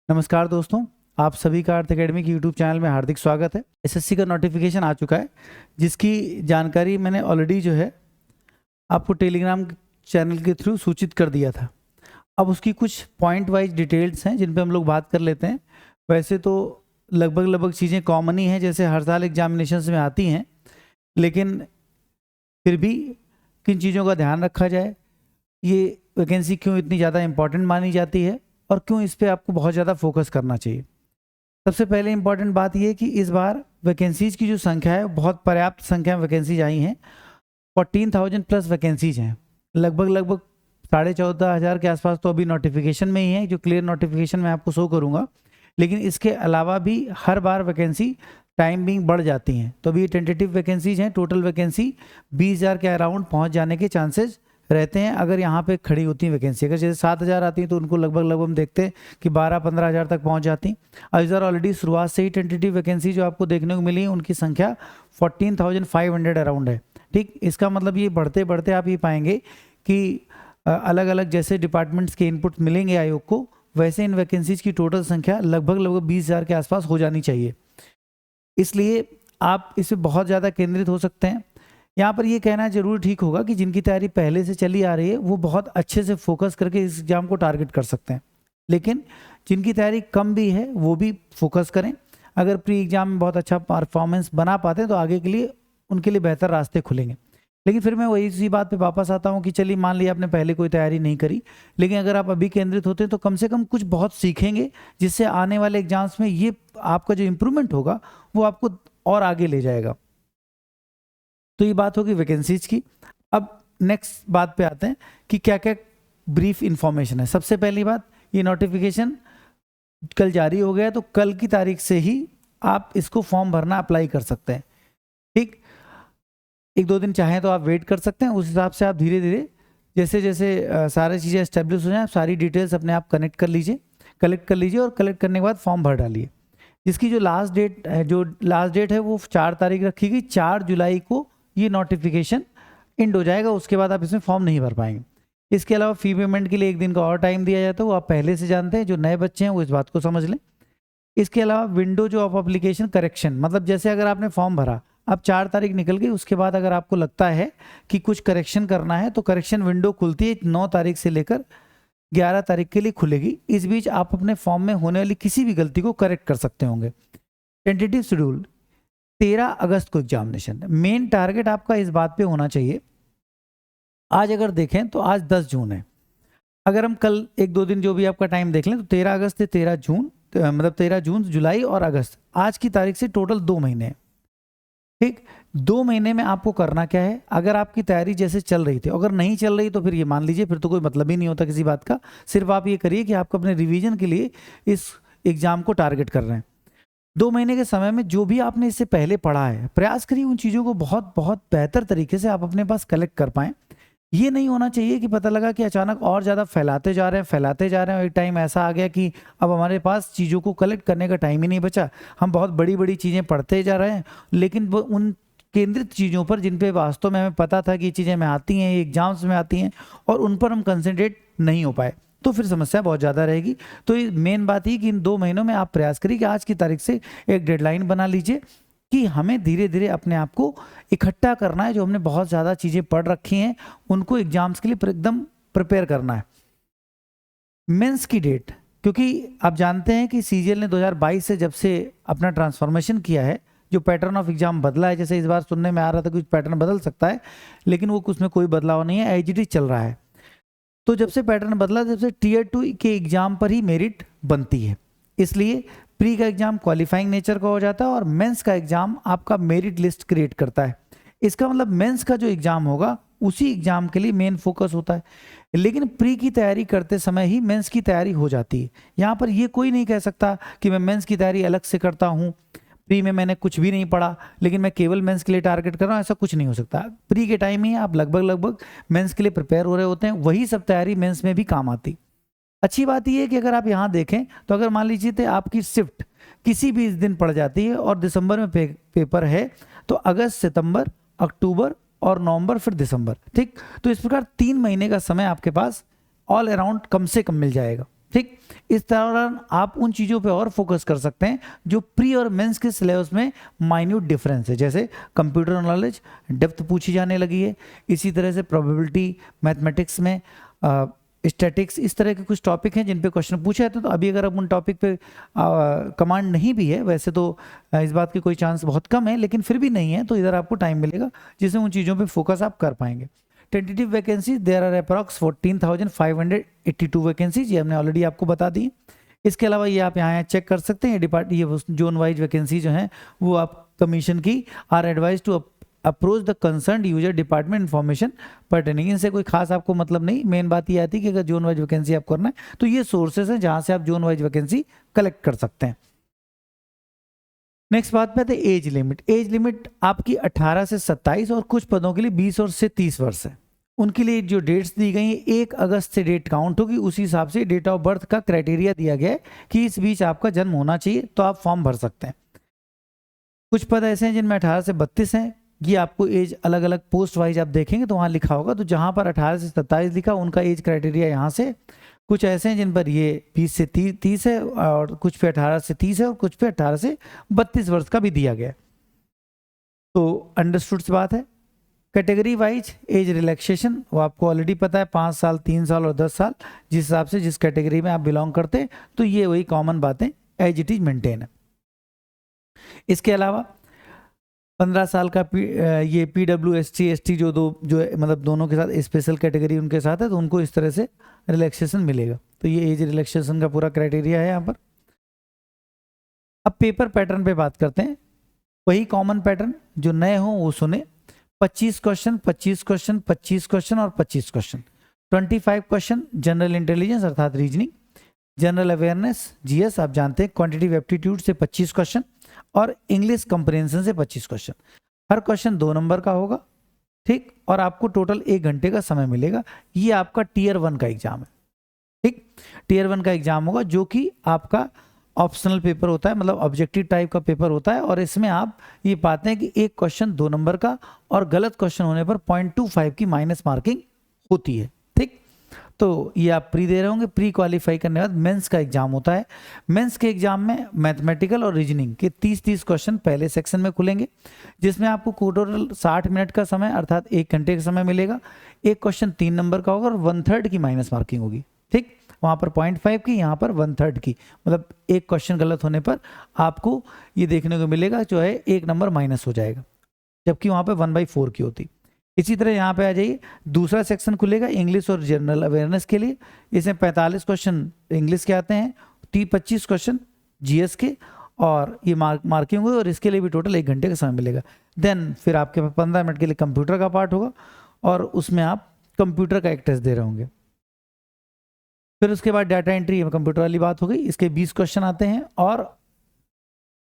नमस्कार दोस्तों, आप सभी का अर्थ एकेडमी के यूट्यूब चैनल में हार्दिक स्वागत है। एसएससी का नोटिफिकेशन आ चुका है, जिसकी जानकारी मैंने ऑलरेडी जो है आपको टेलीग्राम चैनल के थ्रू सूचित कर दिया था। अब उसकी कुछ पॉइंट वाइज डिटेल्स हैं जिन पे हम लोग बात कर लेते हैं। वैसे तो लगभग चीज़ें कॉमन ही हैं, जैसे हर साल एग्जामिनेशंस में आती हैं, लेकिन फिर भी किन चीज़ों का ध्यान रखा जाए, ये वैकेंसी क्यों इतनी ज़्यादा इंपॉर्टेंट मानी जाती है और क्यों इस पे आपको बहुत ज़्यादा फोकस करना चाहिए। सबसे पहले इंपॉर्टेंट बात यह है कि इस बार वैकेंसीज की जो संख्या है, बहुत पर्याप्त संख्या में वैकेंसीज आई हैं। 14,000 प्लस वैकेंसीज हैं। लगभग 14,500 के आसपास तो अभी नोटिफिकेशन में ही है, जो क्लियर नोटिफिकेशन मैं आपको शो करूंगा। लेकिन इसके अलावा भी हर बार वैकेंसी टाइम बिंग बढ़ जाती हैं। तो अभी टेंटेटिव वैकेंसीज हैं। टोटल वैकेंसी 20,000 के अराउंड पहुंच जाने के चांसेस रहते हैं अगर यहाँ पे खड़ी होती है वैकेंसी। अगर जैसे 7,000 आती है तो उनको लगभग हम देखते हैं कि 12-15 हज़ार तक पहुँच जाती। और इस बार ऑलरेडी शुरुआत से ही टेंटेटिव वैकेंसी जो आपको देखने को मिली है, उनकी संख्या 14,500 अराउंड है। ठीक, इसका मतलब ये बढ़ते बढ़ते आप ये पाएंगे कि अलग अलग जैसे डिपार्टमेंट्स के इनपुट मिलेंगे आयोग को, वैसे इन वैकेंसीज की टोटल संख्या लगभग 20,000 के आसपास हो जानी चाहिए। इसलिए आप इस पर बहुत ज़्यादा केंद्रित हो सकते हैं। यहाँ पर ये कहना जरूर ठीक होगा कि जिनकी तैयारी पहले से चली आ रही है वो बहुत अच्छे से फोकस करके इस एग्जाम को टारगेट कर सकते हैं, लेकिन जिनकी तैयारी कम भी है वो भी फोकस करें। अगर प्री एग्जाम में बहुत अच्छा परफॉर्मेंस बना पाते हैं तो आगे के लिए उनके लिए बेहतर रास्ते खुलेंगे। लेकिन फिर मैं वही इसी बात पे वापस आता हूँ कि चलिए मान लिया आपने पहले कोई तैयारी नहीं करी, लेकिन अगर आप अभी केंद्रित होते हैं तो कम से कम कुछ बहुत सीखेंगे, जिससे आने वाले एग्जाम्स में ये आपका जो इम्प्रूवमेंट होगा वो आपको और आगे ले जाएगा। तो ये बात होगी वैकेंसीज की। अब नेक्स्ट बात पे आते हैं कि क्या क्या ब्रीफ इंफॉर्मेशन है। सबसे पहली बात, ये नोटिफिकेशन कल जारी हो गया, तो कल की तारीख से ही आप इसको फॉर्म भरना अप्लाई कर सकते हैं। ठीक, 1-2 दिन चाहें तो आप वेट कर सकते हैं। उस हिसाब से आप धीरे धीरे जैसे जैसे सारी चीज़ें एस्टेब्लिश हो जाए, सारी डिटेल्स अपने आप कलेक्ट कर लीजिए और कलेक्ट करने के बाद फॉर्म भर डालिए। जिसकी जो लास्ट डेट है वो 4 तारीख रखी गई। 4 जुलाई को ये नोटिफिकेशन एंड हो जाएगा, उसके बाद आप इसमें फॉर्म नहीं भर पाएंगे। इसके अलावा फी पेमेंट के लिए 1 दिन का और टाइम दिया जाता है, वो आप पहले से जानते हैं। जो नए बच्चे हैं वो इस बात को समझ लें। इसके अलावा विंडो जो ऑफ एप्लीकेशन करेक्शन, मतलब जैसे अगर आपने फॉर्म भरा, अब 4 तारीख निकल गई, उसके बाद अगर आपको लगता है कि कुछ करेक्शन करना है तो करेक्शन विंडो खुलती है 9 तारीख से लेकर 11 तारीख के लिए खुलेगी। इस बीच आप अपने फॉर्म में होने वाली किसी भी गलती को करेक्ट कर सकते होंगे। टेंटेटिव शेड्यूल 13 अगस्त को एग्जामिनेशन। मेन टारगेट आपका इस बात पे होना चाहिए, आज अगर देखें तो आज 10 जून है। अगर हम कल 1-2 दिन जो भी आपका टाइम देख लें तो 13 अगस्त से 13 जून, मतलब 13 जून, जुलाई और अगस्त, आज की तारीख से टोटल 2 महीने हैं। ठीक, 2 महीने में आपको करना क्या है? अगर आपकी तैयारी जैसे चल रही थी, अगर नहीं चल रही तो फिर ये मान लीजिए फिर तो कोई मतलब ही नहीं होता किसी बात का। सिर्फ आप ये करिए कि आपको अपने रिवीजन के लिए इस एग्जाम को टारगेट कर रहे हैं। 2 महीने के समय में जो भी आपने इससे पहले पढ़ा है, प्रयास करिए उन चीज़ों को बहुत बेहतर तरीके से आप अपने पास कलेक्ट कर पाएं। ये नहीं होना चाहिए कि पता लगा कि अचानक और ज़्यादा फैलाते जा रहे हैं और एक टाइम ऐसा आ गया कि अब हमारे पास चीज़ों को कलेक्ट करने का टाइम ही नहीं बचा। हम बहुत बड़ी चीज़ें पढ़ते जा रहे हैं, लेकिन वो उन केंद्रित चीज़ों पर जिन पे वास्तव में हमें पता था कि ये चीज़ें में आती हैं, ये एग्जाम्स में आती हैं, और उन पर हम कंसंट्रेट नहीं हो पाए, तो फिर समस्या बहुत ज़्यादा रहेगी। तो ये मेन बात ही कि इन 2 महीनों में आप प्रयास करिए कि आज की तारीख से एक डेडलाइन बना लीजिए कि हमें धीरे धीरे अपने आप को इकट्ठा करना है। जो हमने बहुत ज़्यादा चीज़ें पढ़ रखी हैं उनको एग्जाम्स के लिए एकदम प्रिपेयर करना है। मेंस की डेट, क्योंकि आप जानते हैं कि सीजीएल ने 2022 से जब से अपना ट्रांसफॉर्मेशन किया है, जो पैटर्न ऑफ एग्जाम बदला है, जैसे इस बार सुनने में आ रहा था कुछ पैटर्न बदल सकता है, लेकिन वो उसमें कोई बदलाव नहीं है, एज इट इज चल रहा है। तो जब से पैटर्न बदला, जब से टीयर 2 के एग्जाम पर ही मेरिट बनती है, इसलिए प्री का एग्जाम क्वालिफाइंग नेचर का हो जाता है और मेंस का एग्जाम आपका मेरिट लिस्ट क्रिएट करता है। इसका मतलब मेंस का जो एग्जाम होगा उसी एग्जाम के लिए मेन फोकस होता है, लेकिन प्री की तैयारी करते समय ही मेंस की तैयारी हो जाती है। यहाँ पर ये कोई नहीं कह सकता कि मैं मेंस की तैयारी अलग से करता हूँ, प्री में मैंने कुछ भी नहीं पढ़ा लेकिन मैं केवल मेंस के लिए टारगेट कर रहा हूँ, ऐसा कुछ नहीं हो सकता। प्री के टाइम ही आप लगभग मेंस के लिए प्रिपेयर हो रहे होते हैं, वही सब तैयारी मेंस में भी काम आती। अच्छी बात यह है कि अगर आप यहाँ देखें तो अगर मान लीजिए तो आपकी शिफ्ट किसी भी इस दिन पड़ जाती है और दिसंबर में पेपर है, तो अगस्त, सितंबर, अक्टूबर और नवंबर, फिर दिसंबर। ठीक, तो इस प्रकार 3 महीने का समय आपके पास ऑल अराउंड कम से कम मिल जाएगा। ठीक। इस दौरान आप उन चीज़ों पे और फोकस कर सकते हैं जो प्री और मेंस के सिलेबस में माइन्यूट डिफरेंस है, जैसे कंप्यूटर नॉलेज डेप्थ पूछी जाने लगी है, इसी तरह से प्रोबेबिलिटी, मैथमेटिक्स में स्टैटिक्स, इस तरह के कुछ टॉपिक हैं जिन पे क्वेश्चन पूछे जाते हैं। तो अभी अगर अब उन टॉपिक पे कमांड नहीं भी है, वैसे तो इस बात की कोई चांस बहुत कम है, लेकिन फिर भी नहीं है, तो इधर आपको टाइम मिलेगा जिससे उन चीज़ों पे फोकस आप कर पाएंगे। Tentative vacancies there are approx 14,582 vacancies, ये हमने ऑलरेडी आपको बता दी। इसके अलावा ये आप यहाँ चेक कर सकते हैं, ये जोन वाइज वैकेंसी जो हैं वो आप कमीशन की are advise to approach the concern user department information pertaining. इनसे कोई खास आपको मतलब नहीं, मेन बात ये आती है कि अगर जोन वाइज वैकेंसी आप करना है तो ये सोर्सेज हैं जहां से आप जोन वाइज वैकेंसी कलेक्ट कर सकते हैं। नेक्स्ट बात पे आते हैं एज लिमिट। एज लिमिट आपकी 18 से 27 और कुछ पदों के लिए 20 और से 30 वर्ष है। उनके लिए जो डेट्स दी गई हैं 1 अगस्त से डेट काउंट होगी, उसी हिसाब से डेट ऑफ बर्थ का क्राइटेरिया दिया गया है कि इस बीच आपका जन्म होना चाहिए, तो आप फॉर्म भर सकते हैं। कुछ पद ऐसे हैं जिनमें 18 से 32 हैं, ये आपको एज अलग अलग पोस्ट वाइज आप देखेंगे तो वहाँ लिखा होगा, तो जहाँ पर 18 से 27 लिखा उनका एज क्राइटेरिया यहाँ से। कुछ ऐसे हैं जिन पर ये 20 से 30 है, और कुछ पे 18 से 30 है, और कुछ पे 18 से 32 वर्ष का भी दिया गया है। तो अंडरस्टूड सी बात है। कैटेगरी वाइज एज रिलैक्सेशन वो आपको ऑलरेडी पता है, 5 साल, 3 साल और 10 साल, जिस हिसाब से जिस कैटेगरी में आप बिलोंग करते हैं, तो ये वही कॉमन बातें एज इट इज मेंटेन है। इसके अलावा 15 साल का ये PWST ST जो मतलब दोनों के साथ स्पेशल कैटेगरी उनके साथ है, तो उनको इस तरह से रिलैक्सेशन मिलेगा। तो ये एज रिलैक्सेशन का पूरा क्राइटेरिया है यहाँ पर। अब पेपर पैटर्न पे बात करते हैं। वही कॉमन पैटर्न, जो नए हो वो सुने। 25 क्वेश्चन, 25 क्वेश्चन, 25 क्वेश्चन और 25 क्वेश्चन। 25 क्वेश्चन जनरल इंटेलिजेंस अर्थात रीजनिंग, जनरल अवेयरनेस GS आप जानते हैं, क्वांटिटेटिव एप्टीट्यूड से 25 क्वेश्चन, और इंग्लिश कंप्रिहेंशन से 25 क्वेश्चन। हर क्वेश्चन 2 नंबर का होगा, ठीक, और आपको टोटल 1 घंटे का समय मिलेगा। ये आपका टियर 1 का एग्जाम है, ठीक। टियर 1 का एग्जाम होगा जो कि आपका ऑप्शनल पेपर होता है, मतलब ऑब्जेक्टिव टाइप का पेपर होता है, और इसमें आप ये पाते हैं कि एक क्वेश्चन 2 नंबर का, और गलत क्वेश्चन होने पर 0.25 की माइनस मार्किंग होती है, ठीक। तो ये आप प्री दे रहे होंगे। प्री क्वालिफाई करने के बाद मेंस का एग्जाम होता है। मेंस के एग्जाम में मैथमेटिकल और रीजनिंग के 30-30 क्वेश्चन पहले सेक्शन में खुलेंगे, जिसमें आपको टोटल 60 मिनट का समय अर्थात 1 घंटे का समय मिलेगा। एक क्वेश्चन 3 नंबर का होगा और 1/3 की माइनस मार्किंग होगी, ठीक। वहाँ पर 0.5 की, यहाँ पर 1/3 की, मतलब एक क्वेश्चन गलत होने पर आपको ये देखने को मिलेगा जो है 1 नंबर माइनस हो जाएगा, जबकि वहाँ पे 1/4 की होती। इसी तरह यहाँ पे आ जाइए, दूसरा सेक्शन खुलेगा इंग्लिश और जनरल अवेयरनेस के लिए। इसमें 45 क्वेश्चन इंग्लिश के आते हैं, 25 क्वेश्चन GS के, और ये मार्किंग हुई, और इसके लिए भी टोटल 1 घंटे का समय मिलेगा। देन फिर आपके पास 15 मिनट के लिए कंप्यूटर का पार्ट होगा, और उसमें आप कंप्यूटर का एक टेस्ट दे रहे होंगे। फिर उसके बाद डाटा एंट्री कंप्यूटर वाली बात हो गई, इसके 20 क्वेश्चन आते हैं, और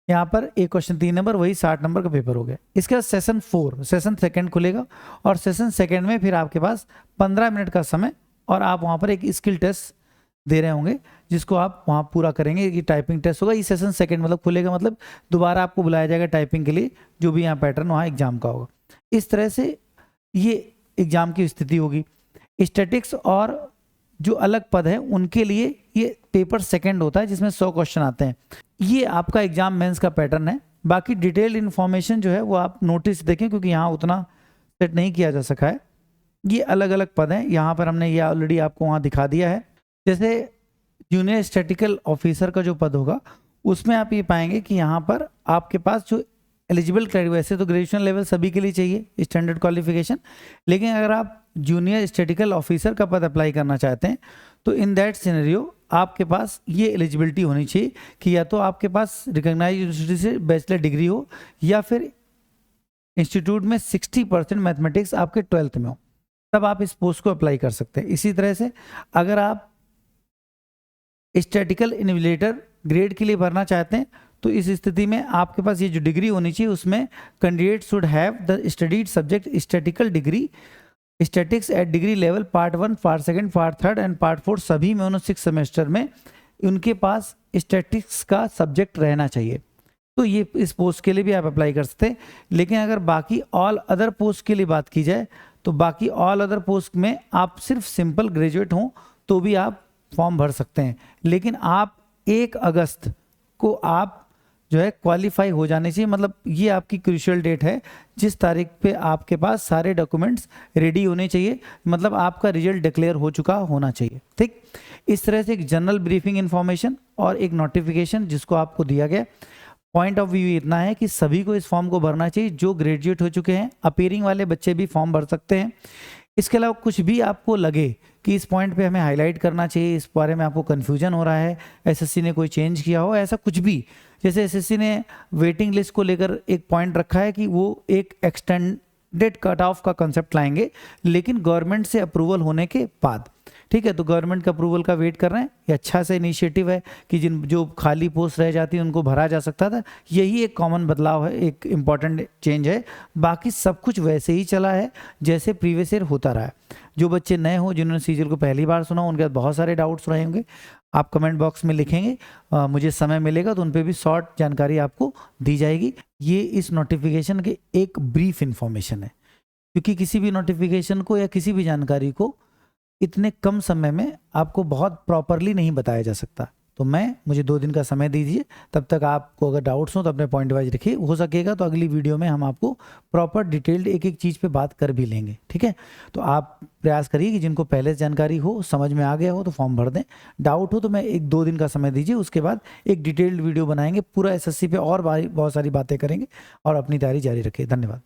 यहाँ पर एक क्वेश्चन 3 नंबर, वही 60 नंबर का पेपर हो गया। इसके बाद सेशन 4, सेशन सेकंड खुलेगा, और सेशन सेकंड में फिर आपके पास 15 मिनट का समय, और आप वहाँ पर एक स्किल टेस्ट दे रहे होंगे जिसको आप वहाँ पूरा करेंगे। ये टाइपिंग टेस्ट होगा। ये सेशन सेकंड मतलब खुलेगा, मतलब दोबारा आपको बुलाया जाएगा टाइपिंग के लिए, जो भी यहाँ पैटर्न वहाँ एग्जाम का होगा। इस तरह से ये एग्जाम की स्थिति होगी। स्टैटिक्स और जो अलग पद है उनके लिए ये पेपर सेकंड होता है, जिसमें 100 क्वेश्चन आते हैं। ये आपका एग्जाम मेंस का पैटर्न है। बाकी डिटेल इन्फॉर्मेशन जो है वो आप नोटिस देखें, क्योंकि यहाँ उतना सेट नहीं किया जा सका है। ये अलग अलग पद हैं, यहाँ पर हमने ये ऑलरेडी आपको वहाँ दिखा दिया है। जैसे जूनियर स्टैटिकल ऑफिसर का जो पद होगा, उसमें आप ये पाएंगे कि यहाँ पर आपके पास जो एलिजिबल क्राइटेरिया, वैसे तो ग्रेजुएशन लेवल सभी के लिए चाहिए स्टैंडर्ड क्वालिफिकेशन, लेकिन अगर आप जूनियर स्टैटिकल ऑफिसर का पद अप्लाई करना चाहते हैं तो इन दैट सिनेरियो आपके पास ये एलिजिबिलिटी होनी चाहिए कि या तो आपके पास रिकॉग्नाइज्ड यूनिवर्सिटी से बैचलर डिग्री हो, या फिर इंस्टीट्यूट में 60% मैथमेटिक्स आपके 12th में हो, तब आप इस पोस्ट को अप्लाई कर सकते हैं। इसी तरह से अगर आप स्टैटिकल इन्विजिलेटर ग्रेड के लिए भरना चाहते हैं तो इस स्थिति में आपके पास ये जो डिग्री होनी चाहिए, उसमें candidate should have the studied subject statical degree statistics at degree level part 1, part 2, part 3 and part 4, सभी में उन्होंने 6 सेमेस्टर में उनके पास स्टैटिक्स का सब्जेक्ट रहना चाहिए। तो ये इस पोस्ट के लिए भी आप अप्लाई कर सकते हैं। लेकिन अगर बाकी ऑल अदर पोस्ट के लिए बात की जाए तो बाकी ऑल अदर पोस्ट में आप सिर्फ सिंपल ग्रेजुएट हों तो भी आप फॉर्म भर सकते हैं, लेकिन आप 1 अगस्त को आप जो है क्वालिफाई हो जाने चाहिए। मतलब ये आपकी क्रूशियल डेट है जिस तारीख पे आपके पास सारे डॉक्यूमेंट्स रेडी होने चाहिए, मतलब आपका रिजल्ट डिक्लेयर हो चुका होना चाहिए। ठीक, इस तरह से एक जनरल ब्रीफिंग इन्फॉर्मेशन और एक नोटिफिकेशन जिसको आपको दिया गया। पॉइंट ऑफ व्यू इतना है कि सभी को इस फॉर्म को भरना चाहिए, जो ग्रेजुएट हो चुके हैं, अपीयरिंग वाले बच्चे भी फॉर्म भर सकते हैं। इसके अलावा कुछ भी आपको लगे कि इस पॉइंट पे हमें हाईलाइट करना चाहिए, इस बारे में आपको कन्फ्यूजन हो रहा है, एसएससी ने कोई चेंज किया हो, ऐसा कुछ भी, जैसे एसएससी ने वेटिंग लिस्ट को लेकर एक पॉइंट रखा है कि वो एक एक्सटेंडेड कट ऑफ का कंसेप्ट लाएंगे, लेकिन गवर्नमेंट से अप्रूवल होने के बाद। ठीक है, तो गवर्नमेंट का अप्रूवल का वेट कर रहे हैं। ये अच्छा सा इनिशिएटिव है कि जो खाली पोस्ट रह जाती है उनको भरा जा सकता था। यही एक कॉमन बदलाव है, एक इम्पॉर्टेंट चेंज है। बाकी सब कुछ वैसे ही चला है जैसे प्रीवियस ईयर होता रहा है। जो बच्चे नए हो, जिन्होंने सीजीएल को पहली बार सुना, उनके बहुत सारे डाउट्स रहे होंगे, आप कमेंट बॉक्स में लिखेंगे, मुझे समय मिलेगा तो उन पर भी शॉर्ट जानकारी आपको दी जाएगी। ये इस नोटिफिकेशन के एक ब्रीफ इंफॉर्मेशन है, क्योंकि किसी भी नोटिफिकेशन को या किसी भी जानकारी को इतने कम समय में आपको बहुत प्रॉपरली नहीं बताया जा सकता। तो मुझे 2 दिन का समय दीजिए, तब तक आपको अगर डाउट्स हो तो अपने पॉइंट वाइज रखिए। हो सकेगा तो अगली वीडियो में हम आपको प्रॉपर डिटेल्ड एक एक चीज़ पे बात कर भी लेंगे। ठीक है, तो आप प्रयास करिए कि जिनको पहले से जानकारी हो, समझ में आ गया हो तो फॉर्म भर दें। डाउट हो तो मैं 1-2 दिन का समय दीजिए, उसके बाद एक डिटेल्ड वीडियो बनाएंगे, पूरा एसएससी पे और बहुत सारी बातें करेंगे और अपनी तैयारी जारी रखिए। धन्यवाद।